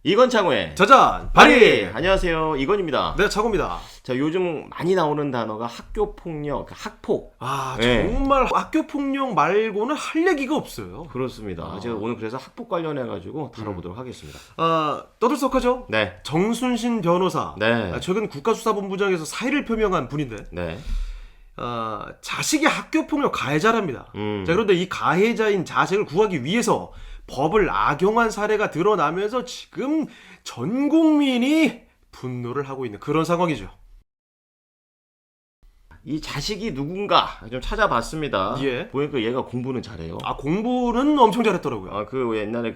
이건창우의 짜잔 발이! 발이. 안녕하세요, 이건입니다. 네, 차고입니다. 자, 요즘 많이 나오는 단어가 학교폭력, 학폭. 아, 네. 정말 학교 폭력 말고는 할 얘기가 없어요. 그렇습니다. 제가 오늘 그래서 학폭 관련해가지고 다뤄보도록 하겠습니다. 떠들썩하죠? 네. 정순신 변호사. 네. 최근 국가수사본부장에서 사의를 표명한 분인데, 네. 자식이 학교 폭력 가해자랍니다. 음. 자, 그런데 이 가해자인 자식을 구하기 위해서 법을 악용한 사례가 드러나면서 지금 전 국민이 분노를 하고 있는 그런 상황이죠. 이 자식이 누군가 좀 찾아봤습니다. 예. 보니까 얘가 공부는 잘해요. 공부는 엄청 잘했더라고요. 그 옛날에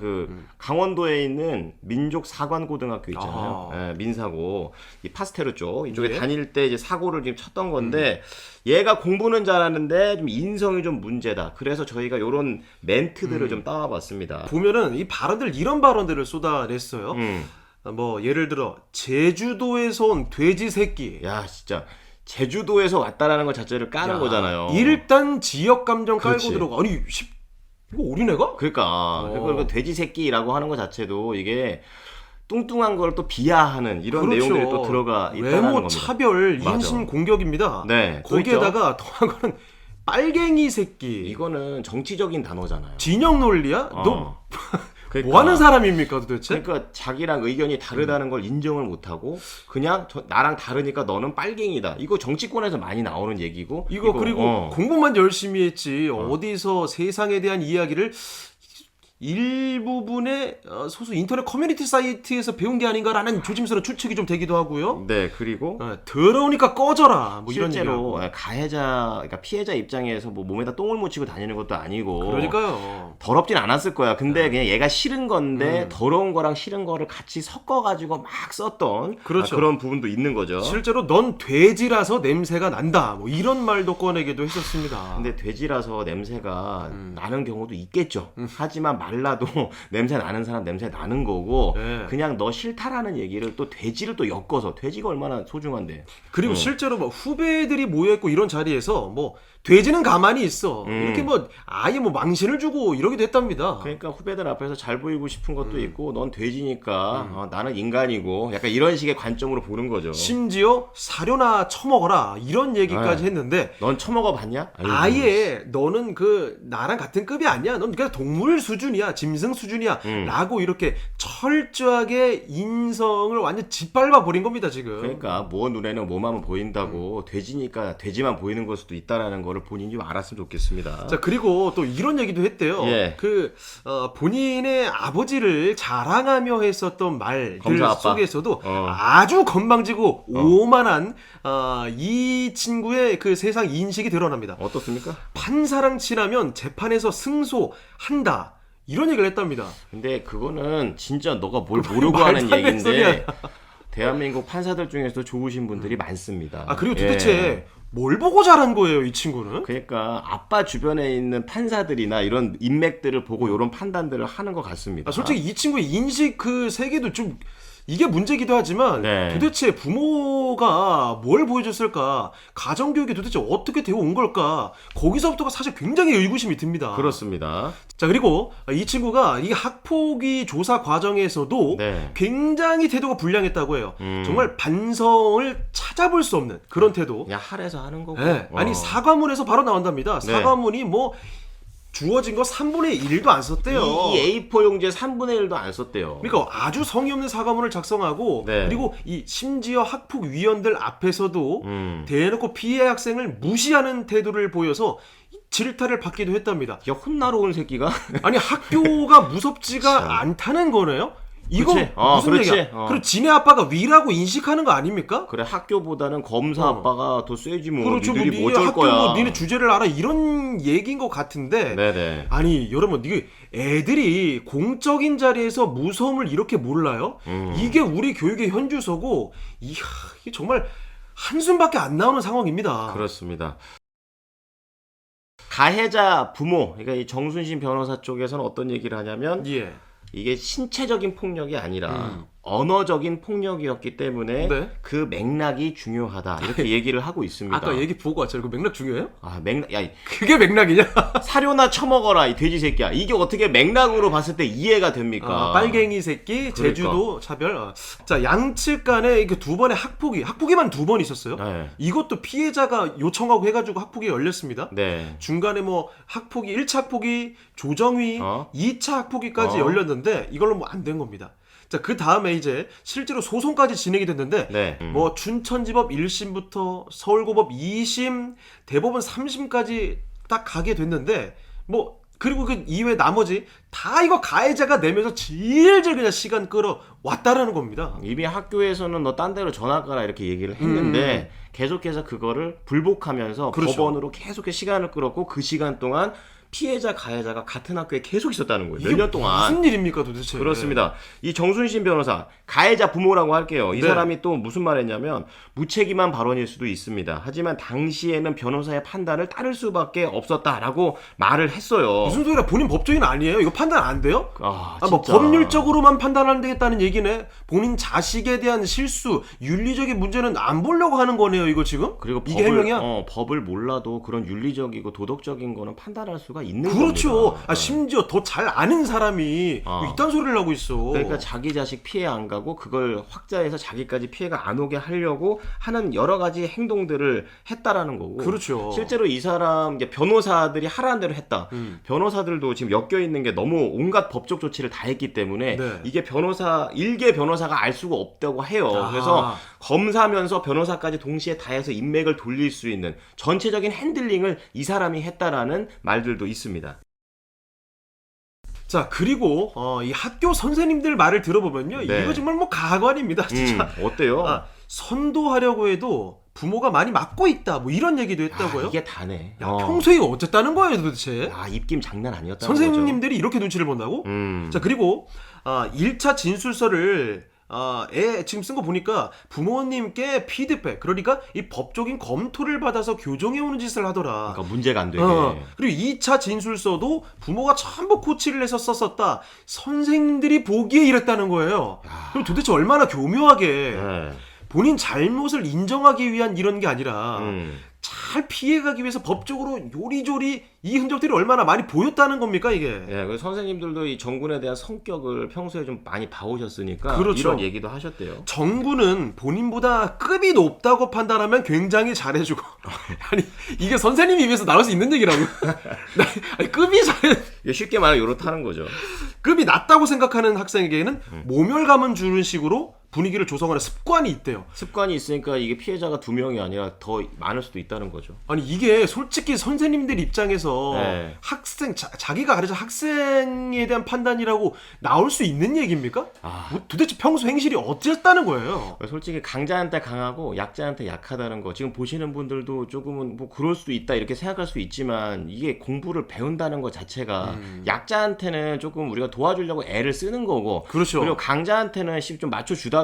강원도에 있는 민족사관고등학교 있잖아요. 예, 민사고. 이 파스테르 쪽 이쪽에 예. 다닐 때 이제 사고를 지금 쳤던 건데 얘가 공부는 잘하는데 좀 인성이 좀 문제다. 그래서 저희가 요런 멘트들을 좀 따와봤습니다. 보면은 이 발언들, 이런 발언들을 쏟아냈어요. 뭐 예를 들어 제주도에서 온 돼지 새끼. 야, 진짜 제주도에서 왔다라는 것 자체를 까는 거잖아요. 일단 지역 감정 깔고 그렇지. 들어가. 아니, 이거 어린애가? 그러니까 그 돼지 새끼라고 하는 것 자체도 이게 뚱뚱한 걸 또 비하하는 이런 그렇죠. 내용들이 또 들어가 있다는 외모 겁니다. 차별, 맞아. 인신 공격입니다. 네, 또 거기에다가 더한 거는 빨갱이 새끼. 이거는 정치적인 단어잖아요. 진영 논리야? 너 그러니까, 뭐 하는 사람입니까 도대체? 그러니까 자기랑 의견이 다르다는 걸 인정을 못하고 그냥 나랑 다르니까 너는 빨갱이다. 이거 정치권에서 많이 나오는 얘기고. 이거 그리고 공부만 열심히 했지 어디서 세상에 대한 이야기를 일부분의 소수 인터넷 커뮤니티 사이트에서 배운 게 아닌가라는 조심스러운 추측이 좀 되기도 하고요. 네, 그리고 더러우니까 꺼져라. 뭐 이런 실제로 얘기하고. 가해자, 그러니까 피해자 입장에서 뭐 몸에다 똥을 묻히고 다니는 것도 아니고. 그러니까요. 더럽진 않았을 거야. 근데 그냥 얘가 싫은 건데 더러운 거랑 싫은 거를 같이 섞어가지고 막 썼던 그렇죠. 그런 부분도 있는 거죠. 실제로 넌 돼지라서 냄새가 난다. 뭐 이런 말도 꺼내기도 했었습니다. 근데 돼지라서 냄새가 나는 경우도 있겠죠. 하지만 말라도 냄새 나는 사람 냄새 나는 거고 네. 그냥 너 싫다라는 얘기를 또 돼지를 또 엮어서 돼지가 얼마나 소중한데. 그리고 실제로 뭐 후배들이 모여있고 이런 자리에서 뭐 돼지는 가만히 있어. 이렇게 뭐 아예 뭐 망신을 주고 이러기도 했답니다. 그러니까 후배들 앞에서 잘 보이고 싶은 것도 있고 넌 돼지니까 나는 인간이고 약간 이런 식의 관점으로 보는 거죠. 심지어 사료나 처먹어라 이런 얘기까지 했는데 넌 처먹어 봤냐? 아예 너는 그 나랑 같은 급이 아니야. 넌 그냥 동물 수준이야. 짐승 수준이야. 라고 이렇게 철저하게 인성을 완전 짓밟아 버린 겁니다, 지금. 그러니까 뭐 눈에는 뭐만 보인다고 돼지니까 돼지만 보이는 걸 수도 있다라는 거를 본인이 좀 알았으면 좋겠습니다. 자, 그리고 또 이런 얘기도 했대요. 예. 본인의 아버지를 자랑하며 했었던 말들 검사 아빠. 속에서도 아주 건방지고 오만한 이 친구의 그 세상 인식이 드러납니다. 어떻습니까? 판사랑 친하면 재판에서 승소한다. 이런 얘기를 했답니다. 근데 그거는 진짜 너가 뭘 모르고 말도 하는 안 되는 얘기인데 소리야. 대한민국 판사들 중에서도 좋으신 분들이 많습니다. 그리고 예. 도대체 뭘 보고 자란 거예요, 이 친구는? 그러니까 아빠 주변에 있는 판사들이나 이런 인맥들을 보고 이런 판단들을 하는 것 같습니다. 솔직히 이 친구의 인식 그 세계도 좀 이게 문제기도 하지만 네. 도대체 부모가 뭘 보여줬을까? 가정교육이 도대체 어떻게 되어 온 걸까? 거기서부터가 사실 굉장히 의구심이 듭니다. 그렇습니다. 자, 그리고 이 친구가 이 학폭위 조사 과정에서도 네. 굉장히 태도가 불량했다고 해요. 정말 반성을 찾아볼 수 없는 그런 태도. 그냥 할애서 하는 거고. 네. 아니 사과문에서 바로 나온답니다. 네. 사과문이 뭐 주어진 거 3분의 1도 안 썼대요. 이 A4 용지에 3분의 1도 안 썼대요. 그러니까 아주 성의 없는 사과문을 작성하고 네. 그리고 이 심지어 학폭위원들 앞에서도 대놓고 피해 학생을 무시하는 태도를 보여서 질타를 받기도 했답니다. 야, 혼나러 온 새끼가? 아니 학교가 무섭지가 않다는 거네요? 이거 그치? 무슨 그렇지. 얘기야? 그리고 지네 아빠가 위라고 인식하는 거 아닙니까? 그래, 학교보다는 검사 아빠가 더 쎄지 뭐. 그렇죠. 니들이 뭐 네 어쩔 학교 거야. 뭐 니네 주제를 알아 이런 얘기인 것 같은데. 네네. 아니 여러분 이게 애들이 공적인 자리에서 무서움을 이렇게 몰라요? 이게 우리 교육의 현주소고 이게 정말 한숨밖에 안 나오는 상황입니다. 그렇습니다. 가해자 부모, 그러니까 이 정순신 변호사 쪽에서는 어떤 얘기를 하냐면 예. 이게 신체적인 폭력이 아니라 언어적인 폭력이었기 때문에 네. 그 맥락이 중요하다 이렇게 얘기를 하고 있습니다. 아까 얘기 보고 왔잖아요. 그 맥락 중요해요? 아 맥락 야 그게 맥락이냐? 사료나 처먹어라 이 돼지 새끼야. 이게 어떻게 맥락으로 봤을 때 이해가 됩니까? 빨갱이 새끼, 제주도 차별. 자, 양측 간에 이렇게 두 번의 학폭이만 두 번 있었어요. 네. 이것도 피해자가 요청하고 해가지고 학폭이 열렸습니다. 네. 중간에 뭐 학폭이 1차 학폭이 조정위, 2차 학폭위까지 열렸는데 이걸로 뭐 안 된 겁니다. 자, 그 다음에 이제 실제로 소송까지 진행이 됐는데 네. 뭐 춘천지법 1심부터 서울고법 2심, 대법원 3심까지 딱 가게 됐는데 뭐 그리고 그 이외 나머지 다 이거 가해자가 내면서 질질 그냥 시간 끌어 왔다라는 겁니다. 이미 학교에서는 너 딴 데로 전화 가라 이렇게 얘기를 했는데 계속해서 그거를 불복하면서 그렇죠. 법원으로 계속해서 시간을 끌었고 그 시간 동안 피해자 가해자가 같은 학교에 계속 있었다는 거예요. 몇 이게 년 동안. 무슨 일입니까 도대체? 그렇습니다. 이 정순신 변호사 가해자 부모라고 할게요. 이 네. 사람이 또 무슨 말했냐면 무책임한 발언일 수도 있습니다. 하지만 당시에는 변호사의 판단을 따를 수밖에 없었다라고 말을 했어요. 무슨 소리야? 본인 법조인 아니에요? 이거 판단 안 돼요? 아, 뭐 진짜. 법률적으로만 판단하면 되겠다는 얘기네. 본인 자식에 대한 실수, 윤리적인 문제는 안 보려고 하는 거네요, 이거 지금? 그리고 이게 해명이야? 법을 몰라도 그런 윤리적이고 도덕적인 거는 판단할 수가 있는 그렇죠. 겁니다. 심지어 더 잘 아는 사람이 이딴 소리를 하고 있어. 그러니까 자기 자식 피해 안 가고 그걸 확자해서 자기까지 피해가 안 오게 하려고 하는 여러 가지 행동들을 했다라는 거고. 그렇죠. 실제로 이 사람 이제 변호사들이 하라는 대로 했다. 변호사들도 지금 엮여 있는 게 너무 온갖 법적 조치를 다 했기 때문에 네. 이게 일개 변호사가 알 수가 없다고 해요. 그래서 검사면서 변호사까지 동시에 다 해서 인맥을 돌릴 수 있는 전체적인 핸들링을 이 사람이 했다라는 말들도 있습니다. 자, 그리고 이 학교 선생님들 말을 들어보면요. 네. 이거 정말 뭐 가관입니다. 진짜. 어때요? 선도하려고 해도 부모가 많이 맞고 있다. 뭐 이런 얘기도 했다고요? 이게 다네. 야, 평소에 어쨌다는 거예요, 도대체? 입김 장난 아니었다는 선생님들이 이렇게 눈치를 본다고? 자, 그리고 1차 진술서를 지금 쓴 거 보니까 부모님께 피드백, 그러니까 이 법적인 검토를 받아서 교정해 오는 짓을 하더라. 그러니까 문제가 안 되게. 그리고 2차 진술서도 부모가 전부 코치를 해서 썼었다. 선생님들이 보기에 이랬다는 거예요. 그럼 도대체 얼마나 교묘하게 본인 잘못을 인정하기 위한 이런 게 아니라 잘 피해가기 위해서 법적으로 요리조리 이 흔적들이 얼마나 많이 보였다는 겁니까 이게? 예, 그 선생님들도 이 정군에 대한 성격을 평소에 좀 많이 봐오셨으니까 그렇죠. 이런 얘기도 하셨대요. 정군은 본인보다 급이 높다고 판단하면 굉장히 잘해주고 아니 이게 선생님 입에서 나올 수 있는 얘기라고? 아니, 급이 잘해 쉽게 말하면 이렇다는 거죠. 급이 낮다고 생각하는 학생에게는 모멸감을 주는 식으로 분위기를 조성하는 습관이 있대요. 습관이 있으니까 이게 피해자가 2명이 아니라 더 많을 수도 있다는 거죠. 아니 이게 솔직히 선생님들 입장에서 네. 학생 자기가 가르쳐 학생에 대한 판단이라고 나올 수 있는 얘기입니까? 뭐 도대체 평소 행실이 어땠다는 거예요? 솔직히 강자한테 강하고 약자한테 약하다는 거 지금 보시는 분들도 조금은 뭐 그럴 수도 있다 이렇게 생각할 수 있지만 이게 공부를 배운다는 것 자체가 약자한테는 조금 우리가 도와주려고 애를 쓰는 거고 그렇죠. 그리고 강자한테는 좀 맞춰주다가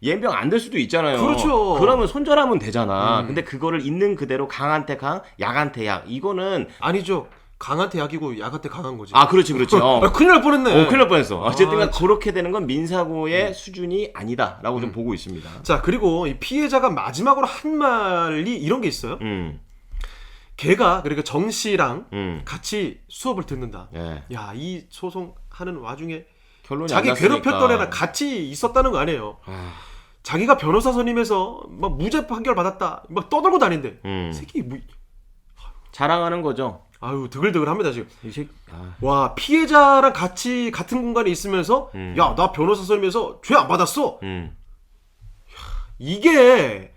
예병 안 될 수도 있잖아요. 그렇죠. 그러면 손절하면 되잖아. 근데 그거를 있는 그대로 강한테 강, 약한테 약 이거는 아니죠. 강한테 약이고 약한테 강한 거지. 그렇지. 큰일 날 뻔했네. 큰일 날 뻔했어. 어쨌든 그렇게 되는 건 민사고의 수준이 아니다라고 좀 보고 있습니다. 자, 그리고 이 피해자가 마지막으로 한 말이 이런 게 있어요. 걔가 그러니까 정 씨랑 같이 수업을 듣는다. 예. 야, 이 소송하는 와중에 결론이 자기 안 났으니까. 괴롭혔던 애랑 같이 있었다는 거 아니에요. 자기가 변호사 선임해서 막 무죄 판결 받았다. 막 떠들고 다닌대. 새끼 뭐 자랑하는 거죠. 아유, 드글드글합니다 지금. 이 새끼. 와, 피해자랑 같이 같은 공간에 있으면서 야, 나 변호사 선임해서 죄 안 받았어. 이게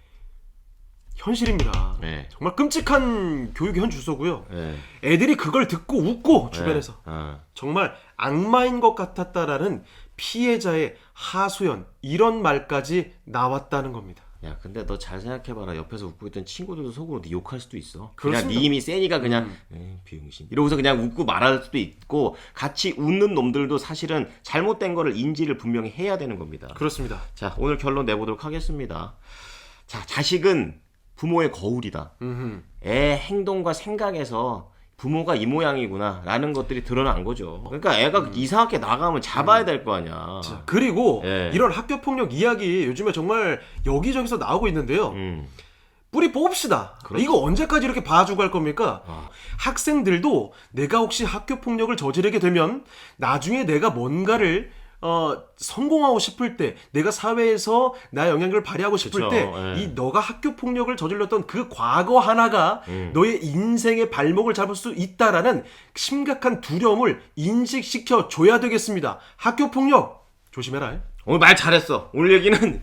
현실입니다. 네. 정말 끔찍한 교육의 현 주소고요. 네. 애들이 그걸 듣고 웃고 주변에서 네. 정말 악마인 것 같았다라는 피해자의 하소연 이런 말까지 나왔다는 겁니다. 야, 근데 너 잘 생각해봐라. 옆에서 웃고 있던 친구들도 속으로 네 욕할 수도 있어. 그렇습니다. 그냥 네 힘이 세니까 그냥 비응신 이러고서 그냥 웃고 말할 수도 있고 같이 웃는 놈들도 사실은 잘못된 거를 인지를 분명히 해야 되는 겁니다. 그렇습니다. 자, 오늘 결론 내보도록 하겠습니다. 자, 자식은 부모의 거울이다. 애 행동과 생각에서 부모가 이 모양이구나라는 것들이 드러난 거죠. 그러니까 애가 이상하게 나가면 잡아야 될 거 아니야. 자, 그리고 예. 이런 학교 폭력 이야기 요즘에 정말 여기저기서 나오고 있는데요. 뿌리 뽑읍시다. 그렇죠. 이거 언제까지 이렇게 봐주고 할 겁니까? 아. 학생들도 내가 혹시 학교 폭력을 저지르게 되면 나중에 내가 뭔가를 성공하고 싶을 때, 내가 사회에서 나의 영향력을 발휘하고 싶을 그쵸, 때, 예. 이 너가 학교 폭력을 저질렀던 그 과거 하나가 너의 인생의 발목을 잡을 수 있다라는 심각한 두려움을 인식시켜 줘야 되겠습니다. 학교 폭력 조심해라. 오늘 말 잘했어. 오늘 얘기는